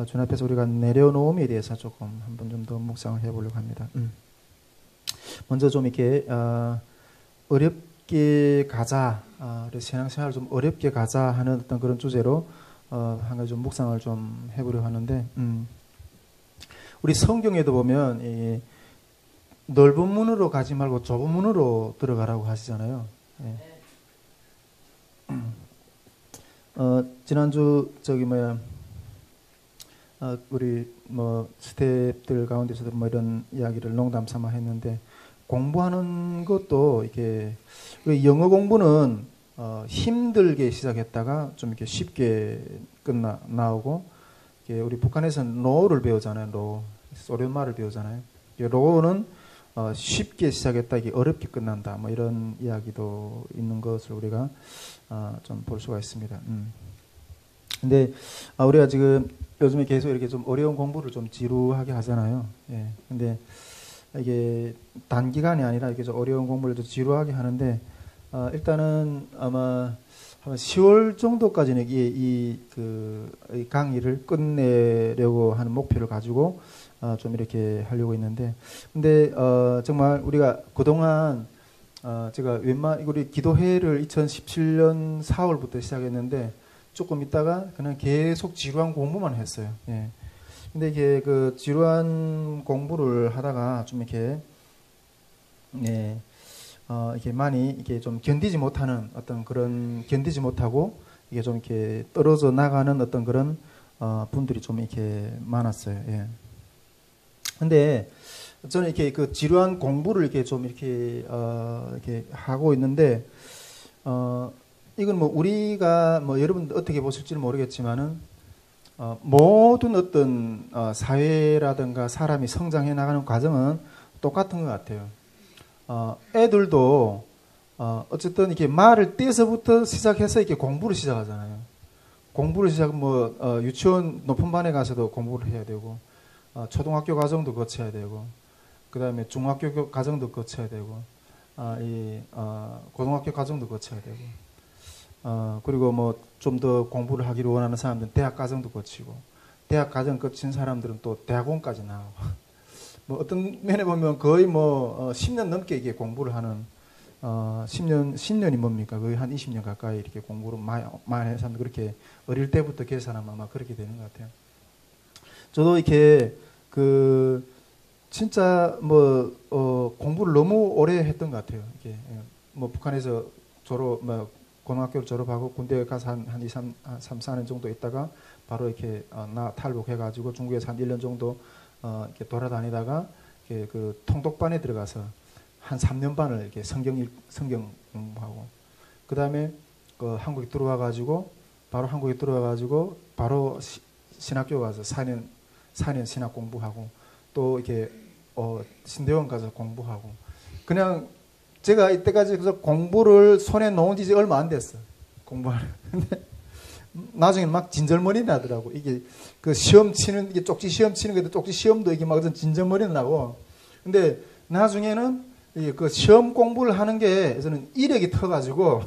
주님 앞에서 우리가 내려놓음에 대해서 조금 한번 좀 더 묵상을 해보려고 합니다. 먼저 좀 이렇게 어렵게 가자, 우리 신앙생활을 좀 어렵게 가자 하는 어떤 그런 주제로 한 가지 좀 묵상을 좀 해보려고 하는데, 우리 성경에도 보면 이 넓은 문으로 가지 말고 좁은 문으로 들어가라고 하시잖아요. 예. 지난주 우리 스태프들 가운데서도 이런 이야기를 농담 삼아 했는데, 공부하는 것도 이렇게 우리 영어 공부는 힘들게 시작했다가 좀 이렇게 쉽게 나오고, 우리 북한에서는 로우를 배우잖아요. 로우, 소련말을 배우잖아요. 로우는 쉽게 시작했다, 이게 어렵게 끝난다, 이런 이야기도 있는 것을 우리가 좀 볼 수가 있습니다. 근데 우리가 지금 요즘에 계속 이렇게 좀 어려운 공부를 좀 지루하게 하잖아요. 예. 근데 이게 단기간이 아니라 이렇게 좀 어려운 공부를 좀 지루하게 하는데, 일단은 아마 한 10월 정도까지는 이 강의를 끝내려고 하는 목표를 가지고 좀 이렇게 하려고 있는데, 근데 정말 우리가 그동안 제가 우리 기도회를 2017년 4월부터 시작했는데, 조금 있다가 그냥 계속 지루한 공부만 했어요. 예. 근데 이게 그 지루한 공부를 하다가 좀 이렇게, 예, 이렇게 많이 이게 좀 견디지 못하는 어떤 그런, 견디지 못하고 이게 좀 이렇게 떨어져 나가는 어떤 그런 분들이 좀 이렇게 많았어요. 예. 근데 저는 이렇게 그 지루한 공부를 이렇게 좀 이렇게 이렇게 하고 있는데, 이건 우리가 여러분 어떻게 보실지는 모르겠지만은, 모든 어떤 사회라든가 사람이 성장해 나가는 과정은 똑같은 것 같아요. 애들도 어쨌든 이렇게 말을 떼서부터 시작해서 이렇게 공부를 시작하잖아요. 공부를 유치원 높은 반에 가서도 공부를 해야 되고, 초등학교 과정도 거쳐야 되고, 그 다음에 중학교 과정도 거쳐야 되고, 고등학교 과정도 거쳐야 되고, 그리고 좀 더 공부를 하기를 원하는 사람들은 대학 과정도 거치고, 대학 과정 거친 사람들은 또 대학원까지 나오고, 어떤 면에 보면 거의 10년 넘게 이게 공부를 하는, 10년이 뭡니까? 거의 한 20년 가까이 이렇게 공부를 많이 하는 사람들, 그렇게 어릴 때부터 계산하면 아마 그렇게 되는 것 같아요. 저도 이렇게 진짜 공부를 너무 오래 했던 것 같아요. 이렇게 북한에서 고등학교를 졸업하고 군대에 가서 한 3, 4년 정도 있다가 바로 이렇게 탈북해가지고 중국에서 한 1년 정도 이렇게 돌아다니다가 이렇게 그 통독반에 들어가서 한 3년 반을 이렇게 성경 공부하고, 그 다음에 한국에 들어와가지고 바로 신학교 가서 4년 신학 공부하고, 또 이렇게 신대원 가서 공부하고, 그냥 제가 이때까지 그래서 공부를 손에 놓은 지 얼마 안 됐어. 공부하는. 근데 나중에 막 진절머리 나더라고. 이게 그 시험 치는, 이게 쪽지 시험 치는 게도 쪽지 시험도 이게 막 진절머리 나고. 근데 나중에는 그 시험 공부를 하는 게 저는 이력이 터가지고,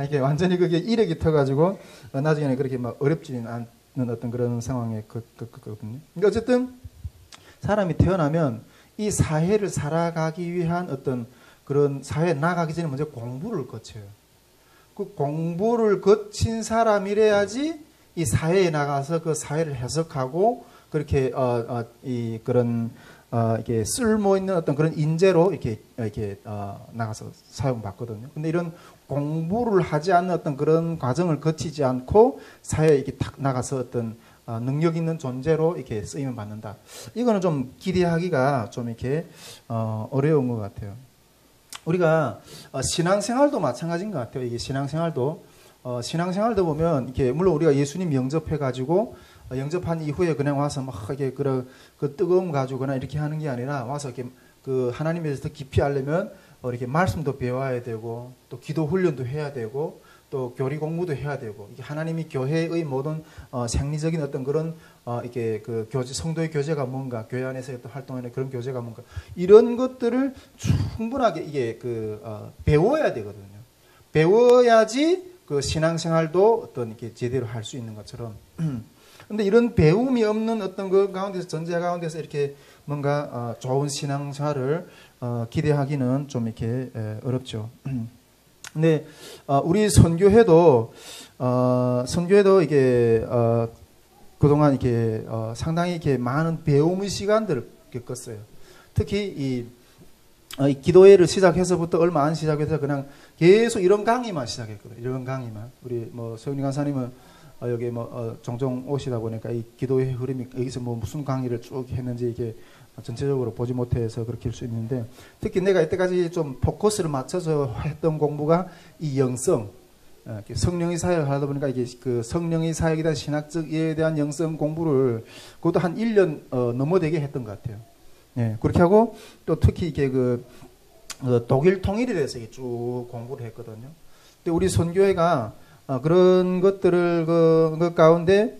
이게 완전히 그게 이력이 터가지고, 나중에는 그렇게 막 어렵지는 않는 어떤 그런 상황에 겪거든요. 그러니까 어쨌든 사람이 태어나면 이 사회를 살아가기 위한 어떤 그런 사회에 나가기 전에 먼저 공부를 거쳐요. 그 공부를 거친 사람이래야지 이 사회에 나가서 그 사회를 해석하고, 그렇게 이게 쓸모 있는 어떤 그런 인재로 이렇게 나가서 사용받거든요. 근데 이런 공부를 하지 않는 어떤 그런 과정을 거치지 않고 사회에 이렇게 탁 나가서 어떤 능력 있는 존재로 이렇게 쓰임을 받는다. 이거는 좀 기대하기가 좀 이렇게 어려운 것 같아요. 우리가 신앙생활도 마찬가지인 것 같아요. 이게 신앙생활도 보면 이렇게 물론 우리가 예수님 영접해가지고 영접한 이후에 그냥 와서 막 이렇게 그 뜨거움 가지고 그냥 이렇게 하는 게 아니라, 와서 이렇게 그 하나님에 대해서 더 깊이 알려면 이렇게 말씀도 배워야 되고, 또 기도 훈련도 해야 되고, 또 교리 공부도 해야 되고, 이게 하나님이 교회의 모든 생리적인 어떤 그런 이게 그 교제, 성도의 교제가 뭔가, 교회 안에서 활동하는 그런 교제가 뭔가, 이런 것들을 충분하게 이게 배워야 되거든요. 배워야지 그 신앙생활도 어떤 이렇게 제대로 할 수 있는 것처럼. 근데 이런 배움이 없는 어떤 그 가운데서 전제 가운데서 이렇게 뭔가 좋은 신앙생활을 기대하기는 좀 이렇게 어렵죠. 근데 우리 선교회도 이게 그동안 이렇게 상당히 이렇게 많은 배움의 시간들을 겪었어요. 특히 이 기도회를 시작해서부터 얼마 안 시작해서 그냥 계속 이런 강의만 시작했거든요. 이런 강의만. 우리 뭐 서윤희 간사님은 여기 종종 오시다 보니까 이 기도회 흐름이 여기서 뭐 무슨 강의를 쭉 했는지 이게 전체적으로 보지 못해서 그렇게 할 수 있는데, 특히 내가 이때까지 좀 포커스를 맞춰서 했던 공부가 이 영성, 성령의 사역을 하다 보니까 이게 그 성령의 사역에 대한 신학적 이해에 대한 영성 공부를 그것도 한 1년 넘어되게 했던 것 같아요. 예, 그렇게 하고 또 특히 이게 그 독일 통일에 대해서 쭉 공부를 했거든요. 근데 우리 선교회가 그런 것들을 그 가운데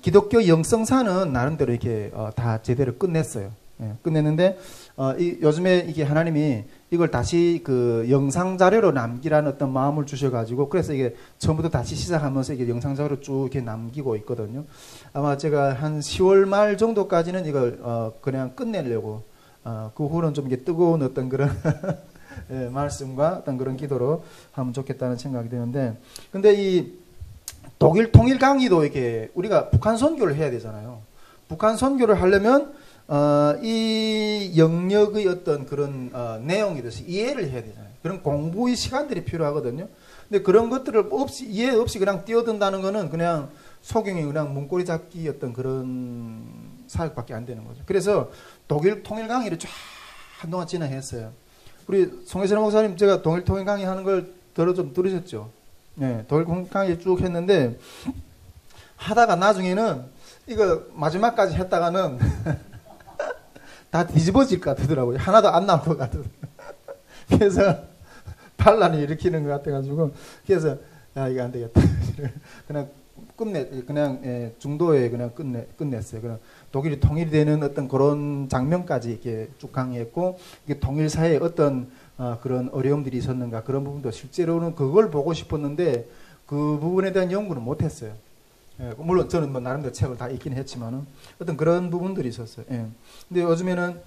기독교 영성사는 나름대로 이렇게 다 제대로 끝냈어요. 예, 끝냈는데 요즘에 이게 하나님이 이걸 다시 그 영상 자료로 남기라는 어떤 마음을 주셔가지고, 그래서 이게 처음부터 다시 시작하면서 이게 영상 자료로 쭉 이렇게 남기고 있거든요. 아마 제가 한 10월 말 정도까지는 이걸 그냥 끝내려고, 그 후로는 좀 이게 뜨거운 어떤 그런 예, 말씀과 어떤 그런 기도로 하면 좋겠다는 생각이 드는데, 근데 이 독일 통일 강의도 이렇게 우리가 북한 선교를 해야 되잖아요. 북한 선교를 하려면 이 영역의 어떤 그런 내용에 대해서 이해를 해야 되잖아요. 그런 공부의 시간들이 필요하거든요. 근데 그런 것들을 이해 없이 그냥 뛰어든다는 거는 그냥 소경이 그냥 문고리 잡기 어떤 그런 사역밖에 안 되는 거죠. 그래서 독일 통일 강의를 쫙 한동안 진행했어요. 우리 송혜선 목사님, 제가 독일 통일 강의 하는 걸 좀 들으셨죠? 네, 독일 통일 강의 쭉 했는데, 하다가 나중에는 이거 마지막까지 했다가는 다 뒤집어질 것 같더라고요. 하나도 안 나올 것 같더라고요. 그래서 반란을 일으키는 것 같아가지고, 그래서 이거 안 되겠다. 그냥 그냥 중도에 그냥 끝냈어요. 그냥 독일이 통일되는 어떤 그런 장면까지 이렇게 쭉 강의했고, 이게 통일사에 어떤 그런 어려움들이 있었는가, 그런 부분도 실제로는 그걸 보고 싶었는데 그 부분에 대한 연구는 못했어요. 예, 물론 저는 뭐 나름대로 책을 다 읽긴 했지만은 어떤 그런 부분들이 있었어요. 예. 근데 요즘에는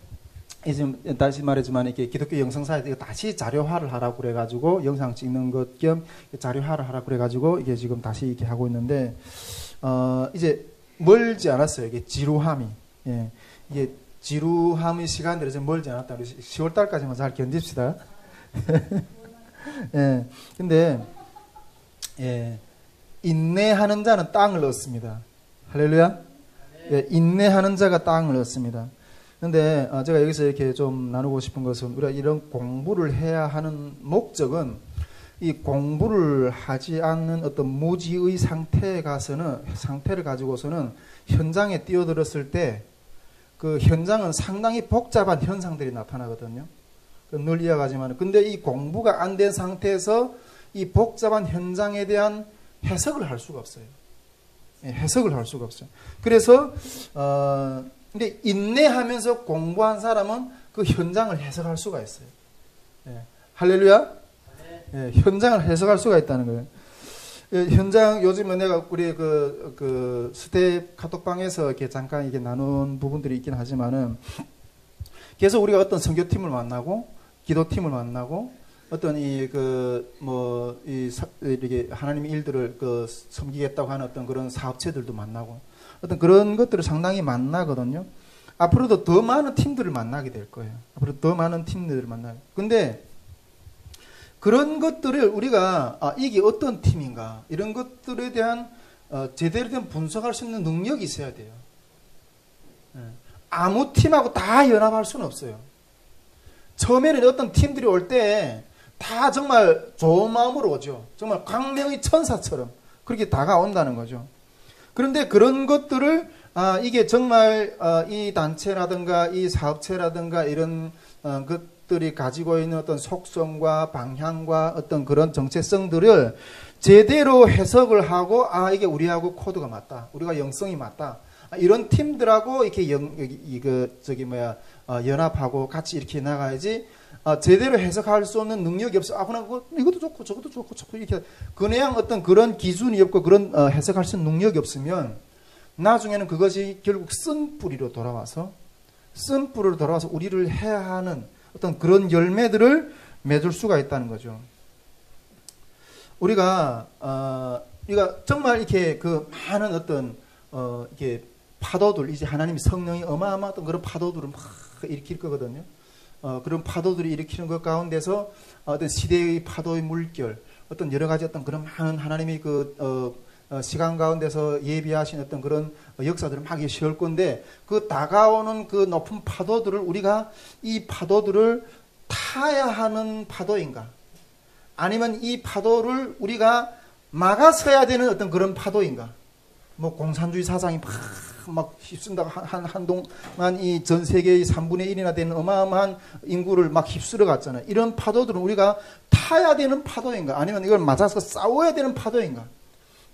지금 다시 말했지만 이렇게 기독교 영상사에 다시 자료화를 하라고 그래가지고, 영상 찍는 것 겸 자료화를 하라고 그래가지고 이게 지금 다시 이렇게 하고 있는데, 이제 멀지 않았어요. 이게 지루함이. 예. 이게 지루함의 시간들이 좀 멀지 않았다. 10월 달까지만 잘 견딥시다. 예. 근데, 예. 인내하는 자는 땅을 얻습니다. 할렐루야. 예. 인내하는 자가 땅을 얻습니다. 근데 제가 여기서 이렇게 좀 나누고 싶은 것은, 우리가 이런 공부를 해야 하는 목적은, 이 공부를 하지 않는 어떤 무지의 상태를 가지고서는 현장에 뛰어들었을 때 그 현장은 상당히 복잡한 현상들이 나타나거든요. 늘 이야기하지만, 근데 이 공부가 안 된 상태에서 이 복잡한 현장에 대한 해석을 할 수가 없어요. 예, 해석을 할 수가 없어요. 그래서 근데 인내하면서 공부한 사람은 그 현장을 해석할 수가 있어요. 예, 할렐루야. 예, 현장을 해석할 수가 있다는 거예요. 예, 현장, 요즘은 내가 우리 그 스텝 카톡방에서 이렇게 잠깐 이게 나눈 부분들이 있긴 하지만은, 계속 우리가 어떤 선교팀을 만나고, 기도팀을 만나고, 어떤 이렇게 하나님의 일들을 섬기겠다고 하는 어떤 그런 사업체들도 만나고, 어떤 그런 것들을 상당히 만나거든요. 앞으로도 더 많은 팀들을 만나게 될 거예요. 앞으로 더 많은 팀들을 만나요. 근데 그런 것들을 우리가 이게 어떤 팀인가, 이런 것들에 대한 제대로 된 분석할 수 있는 능력이 있어야 돼요. 아무 팀하고 다 연합할 수는 없어요. 처음에는 어떤 팀들이 올 때 다 정말 좋은 마음으로 오죠. 정말 광명의 천사처럼 그렇게 다가온다는 거죠. 그런데 그런 것들을 이게 정말 이 단체라든가 이 사업체라든가 이런 것들이 가지고 있는 어떤 속성과 방향과 어떤 그런 정체성들을 제대로 해석을 하고, 이게 우리하고 코드가 맞다, 우리가 영성이 맞다, 이런 팀들하고 이렇게 연합하고 같이 이렇게 나가야지 제대로 해석할 수 없는 능력이 없어. 그냥 이것도 좋고 저것도 좋고 이렇게 그냥 어떤 그런 기준이 없고 그런 해석할 수 있는 능력이 없으면 나중에는 그것이 결국 쓴뿌리로 돌아와서 우리를 해하는 어떤 그런 열매들을 맺을 수가 있다는 거죠. 우리가 정말 이렇게 그 많은 어떤 이게 파도들, 이제 하나님의 성령이 어마어마한 그런 파도들을 막 일으킬 거거든요. 그런 파도들이 일으키는 것 가운데서 어떤 시대의 파도의 물결, 어떤 여러 가지 어떤 그런 많은 하나님의 시간 가운데서 예비하신 어떤 그런 역사들을 막 시올 건데, 그 다가오는 그 높은 파도들을 우리가 이 파도들을 타야 하는 파도인가? 아니면 이 파도를 우리가 막아서야 되는 어떤 그런 파도인가? 뭐 공산주의 사상이 막 휩쓴다고 한동안 이 전 세계의 3분의 1이나 되는 어마어마한 인구를 막 휩쓸어 갔잖아요. 이런 파도들은 우리가 타야 되는 파도인가? 아니면 이걸 맞아서 싸워야 되는 파도인가?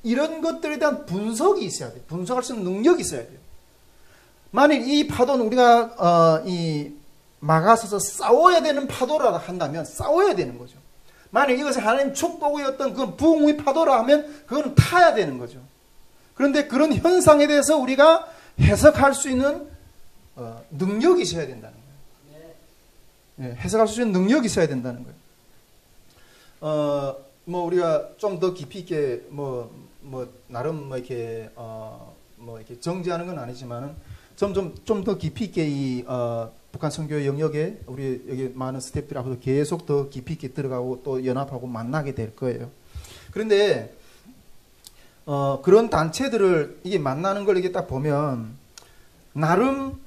이런 것들에 대한 분석이 있어야 돼요. 분석할 수 있는 능력이 있어야 돼요. 만일 이 파도는 우리가 막아서서 싸워야 되는 파도라 한다면 싸워야 되는 거죠. 만일 이것이 하나님 축복의 어떤 그 부흥의 파도라 하면 그건 타야 되는 거죠. 그런데 그런 현상에 대해서 우리가 해석할 수 있는 능력이 있어야 된다는 거예요. 네, 해석할 수 있는 능력이 있어야 된다는 거예요. 뭐 우리가 좀 더 깊이 있게 나름 이렇게 이렇게 정지하는 건 아니지만은 좀 더 깊이 있게 이 북한 선교의 영역에 우리 여기 많은 스태프들이 앞으로 계속 더 깊이 있게 들어가고 또 연합하고 만나게 될 거예요. 그런데 그런 단체들을 이게 만나는 걸 이게 딱 보면 나름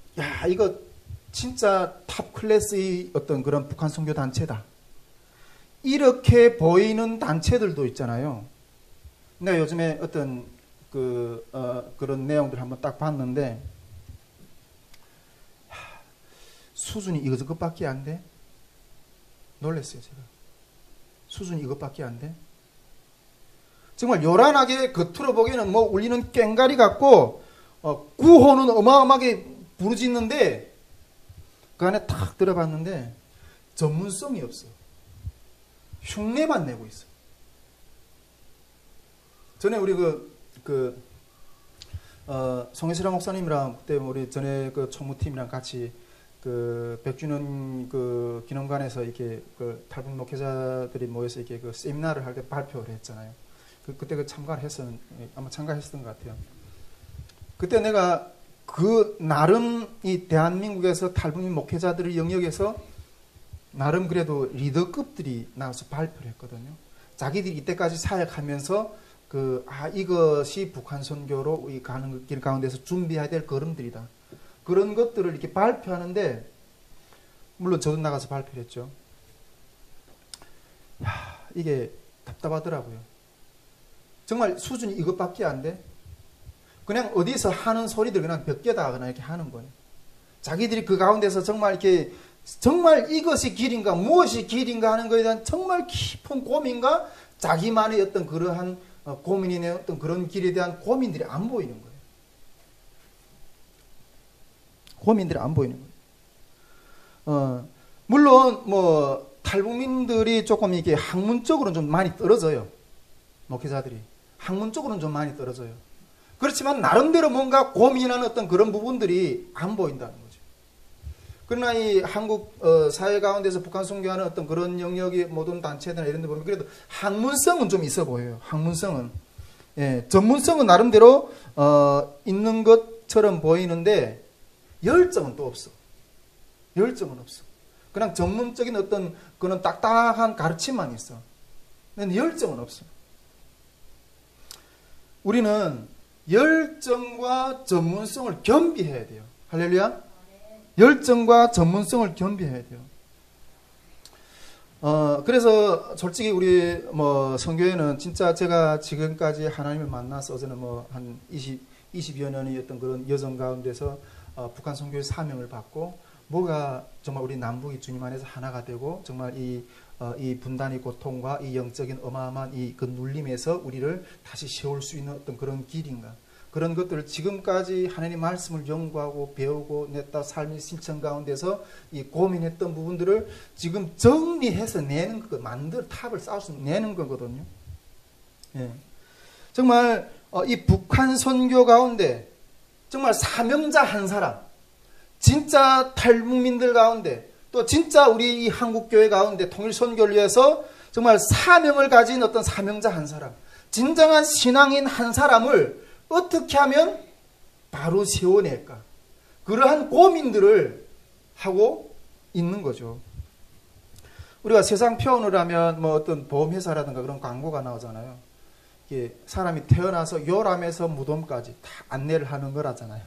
이거 진짜 탑 클래스의 어떤 그런 북한 선교 단체다, 이렇게 보이는 단체들도 있잖아요. 내가 요즘에 어떤 그런 내용들 한번 딱 봤는데 수준이 이것밖에 안 돼? 놀랐어요, 제가. 수준이 이것밖에 안 돼? 정말 요란하게 겉으로 보기에는 뭐 울리는 꽹가리 같고 구호는 어마어마하게 부르짖는데 그 안에 탁 들어봤는데 전문성이 없어. 흉내만 내고 있어. 전에 우리 송혜슬아 목사님이랑 그때 우리 전에 그 총무팀이랑 같이 그 100주년 그 기념관에서 이렇게 그 탈북 목회자들이 모여서 이렇게 그 세미나를 할 때 발표를 했잖아요. 그때 아마 참가했었던 것 같아요. 그때 내가 그 나름 이 대한민국에서 탈북민 목회자들의 영역에서 나름 그래도 리더급들이 나와서 발표를 했거든요. 자기들이 이때까지 사역하면서 이것이 북한 선교로 가는 길 가운데서 준비해야 될 걸음들이다, 그런 것들을 이렇게 발표하는데, 물론 저도 나가서 발표를 했죠. 이게 답답하더라고요. 정말 수준이 이것밖에 안 돼? 그냥 어디서 하는 소리들 그냥 몇 개다 그냥 이렇게 하는 거예요. 자기들이 그 가운데서 정말 이렇게 정말 이것이 길인가 무엇이 길인가 하는 것에 대한 정말 깊은 고민과 자기만의 어떤 그러한 고민이네, 어떤 그런 길에 대한 고민들이 안 보이는 거예요. 고민들이 안 보이는 거예요. 물론 뭐 탈북민들이 조금 이게 학문적으로는 좀 많이 떨어져요. 목회자들이 학문적으로는 좀 많이 떨어져요. 그렇지만 나름대로 뭔가 고민하는 어떤 그런 부분들이 안 보인다는 거죠. 그러나 이 한국 사회 가운데서 북한 선교하는 어떤 그런 영역의 모든 단체들이나 이런 데 보면 그래도 학문성은 좀 있어 보여요. 학문성은. 예, 전문성은 나름대로 있는 것처럼 보이는데 열정은 또 없어. 열정은 없어. 그냥 전문적인 어떤 그런 딱딱한 가르침만 있어. 근데 열정은 없어. 우리는 열정과 전문성을 겸비해야 돼요. 할렐루야. 열정과 전문성을 겸비해야 돼요. 그래서 솔직히 우리 뭐 선교회는 진짜 제가 지금까지 하나님을 만나서 어제는 뭐 한 20여 년이었던 그런 여정 가운데서 북한 선교회 사명을 받고 뭐가 정말 우리 남북이 주님 안에서 하나가 되고 정말 이 분단의 고통과 이 영적인 어마어마한 그 눌림에서 우리를 다시 세울 수 있는 어떤 그런 길인가. 그런 것들을 지금까지 하나님 말씀을 연구하고 배우고 냈다 삶의 신청 가운데서 이 고민했던 부분들을 지금 정리해서 내는 거, 탑을 쌓아서 내는 거거든요. 예. 정말 이 북한 선교 가운데 정말 사명자 한 사람, 진짜 탈북민들 가운데 또 진짜 우리 이 한국교회 가운데 통일선교를 위해서 정말 사명을 가진 어떤 사명자 한 사람, 진정한 신앙인 한 사람을 어떻게 하면 바로 세워낼까? 그러한 고민들을 하고 있는 거죠. 우리가 세상 표현을 하면 뭐 어떤 보험회사라든가 그런 광고가 나오잖아요. 이게 사람이 태어나서 요람에서 무덤까지 다 안내를 하는 거라잖아요.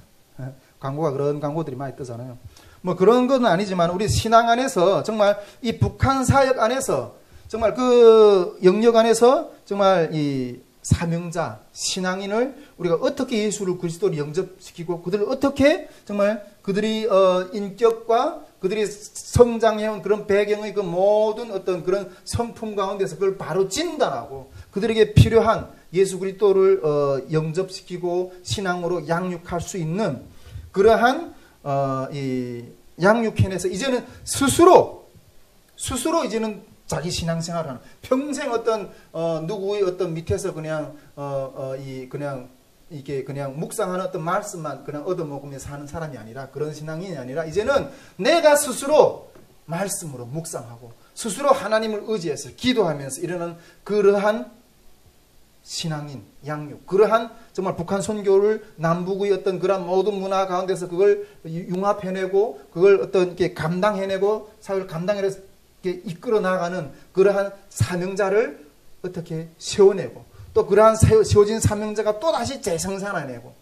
광고가 그런 광고들이 많이 뜨잖아요. 뭐 그런 건 아니지만 우리 신앙 안에서 정말 이 북한 사역 안에서 정말 그 영역 안에서 정말 이 사명자, 신앙인을 우리가 어떻게 예수를 그리스도로 영접시키고 그들을 어떻게 정말 그들이 인격과 그들이 성장해온 그런 배경의 그 모든 어떤 그런 성품 가운데서 그걸 바로 진단하고 그들에게 필요한 예수 그리스도를 영접시키고 신앙으로 양육할 수 있는 그러한 이 양육해내서 이제는 스스로 이제는 자기 신앙생활을 하는 평생 어떤 누구의 어떤 밑에서 그냥 이게 그냥 묵상하는 어떤 말씀만 그냥 얻어먹으면서 사는 사람이 아니라 그런 신앙인이 아니라 이제는 내가 스스로 말씀으로 묵상하고 스스로 하나님을 의지해서 기도하면서 이러는 그러한 신앙인 양육, 그러한 정말 북한 선교를 남북의 어떤 그런 모든 문화 가운데서 그걸 융합해내고 그걸 어떤 이렇게 감당해내고 사회를 감당해내서 이끌어 나가는 그러한 사명자를 어떻게 세워내고 또 그러한 세워진 사명자가 또다시 재생산해내고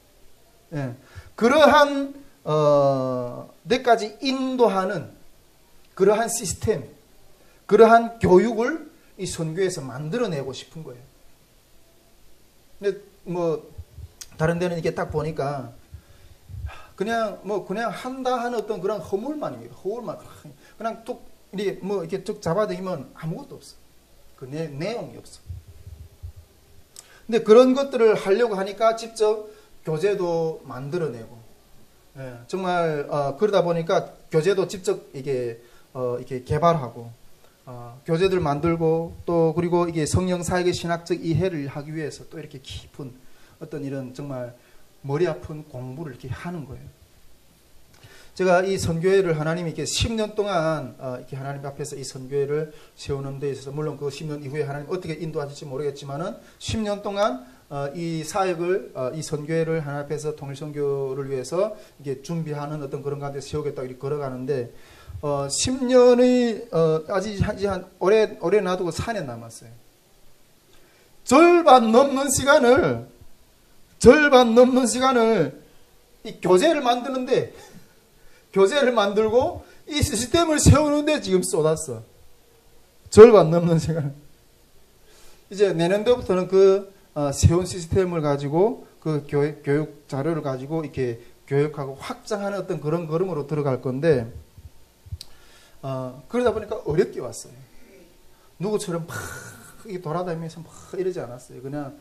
그러한 데까지 인도하는 그러한 시스템, 그러한 교육을 이 선교에서 만들어내고 싶은 거예요. 근데 뭐 다른 데는 이게 딱 보니까 그냥 한다 하는 어떤 그런 허물만입니다. 허물만 그냥 뚝 이렇게 쭉 잡아당기면 아무것도 없어. 그 내용이 없어. 근데 그런 것들을 하려고 하니까 직접 교재도 만들어내고, 정말 그러다 보니까 교재도 직접 이게 개발하고, 교재들 만들고 또 그리고 이게 성령 사역의 신학적 이해를 하기 위해서 또 이렇게 깊은 어떤 이런 정말 머리 아픈 공부를 이렇게 하는 거예요. 제가 이 선교회를 하나님이 이렇게 10년 동안 이렇게 하나님 앞에서 이 선교회를 세우는 데 있어서 물론 그 10년 이후에 하나님 어떻게 인도하실지 모르겠지만은 10년 동안 이 사역을 이 선교회를 하나님 앞에서 통일 선교를 위해서 이게 준비하는 어떤 그런 가운데 세우겠다고 이렇게 걸어가는데 10년의 아직 한 올해 놔두고 4년 남았어요. 절반 넘는 시간을 이 교재를 만드는데 교재를 만들고 이 시스템을 세우는데 지금 쏟았어. 절반 넘는 시간. 이제 내년도부터는 그 세운 시스템을 가지고 그 교육 자료를 가지고 이렇게 교육하고 확장하는 어떤 그런 걸음으로 들어갈 건데 그러다 보니까 어렵게 왔어요. 누구처럼 막 돌아다니면서 막 이러지 않았어요. 그냥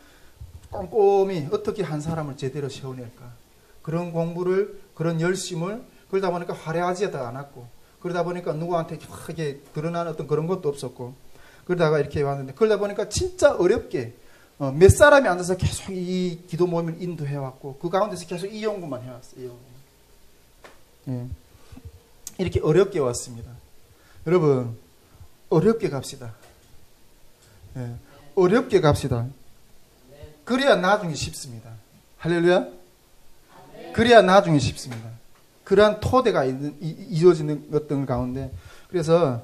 꼼꼼히 어떻게 한 사람을 제대로 세워낼까. 그런 공부를, 그런 열심을 그러다 보니까 화려하지도 않았고, 그러다 보니까 누구한테 이렇게 드러나는 어떤 그런 것도 없었고, 그러다가 이렇게 왔는데, 그러다 보니까 진짜 어렵게, 몇 사람이 앉아서 계속 이 기도 모임을 인도해왔고, 그 가운데서 계속 이 연구만 해왔어요. 예. 이렇게 어렵게 왔습니다. 여러분, 어렵게 갑시다. 예. 어렵게 갑시다. 그래야 나중에 쉽습니다. 할렐루야? 그래야 나중에 쉽습니다. 그러한 토대가 이루어지는 것들 가운데 그래서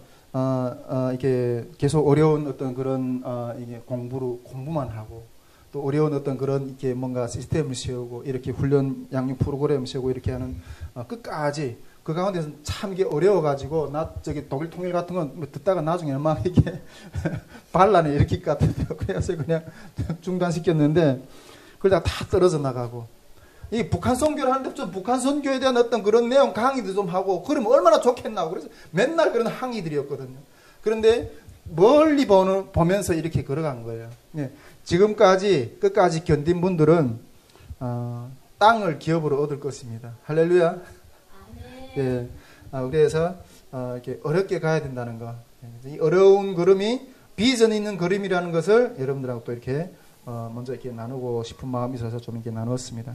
이렇게 계속 어려운 어떤 그런 이게 공부만 하고 또 어려운 어떤 그런 이렇게 뭔가 시스템을 세우고 이렇게 훈련 양육 프로그램을 세우고 이렇게 하는 끝까지 그 가운데서 참 이게 어려워가지고 저기 독일 통일 같은 건 뭐 듣다가 나중에 막 이게 반란에 일으킬 것 같아요. 그래서 그냥 중단시켰는데 그러다가 다 떨어져 나가고. 이 북한 선교를 하는데 좀 북한 선교에 대한 어떤 그런 내용 강의도 좀 하고 그러면 얼마나 좋겠나고 그래서 맨날 그런 항의들이었거든요. 그런데 멀리 보면서 이렇게 걸어간 거예요. 예. 지금까지 끝까지 견딘 분들은 땅을 기업으로 얻을 것입니다. 할렐루야. 예. 그래서 이렇게 어렵게 가야 된다는 거. 이 어려운 걸음이 비전 있는 걸음이라는 것을 여러분들하고 또 이렇게 먼저 이렇게 나누고 싶은 마음이 있어서 좀 이렇게 나누었습니다.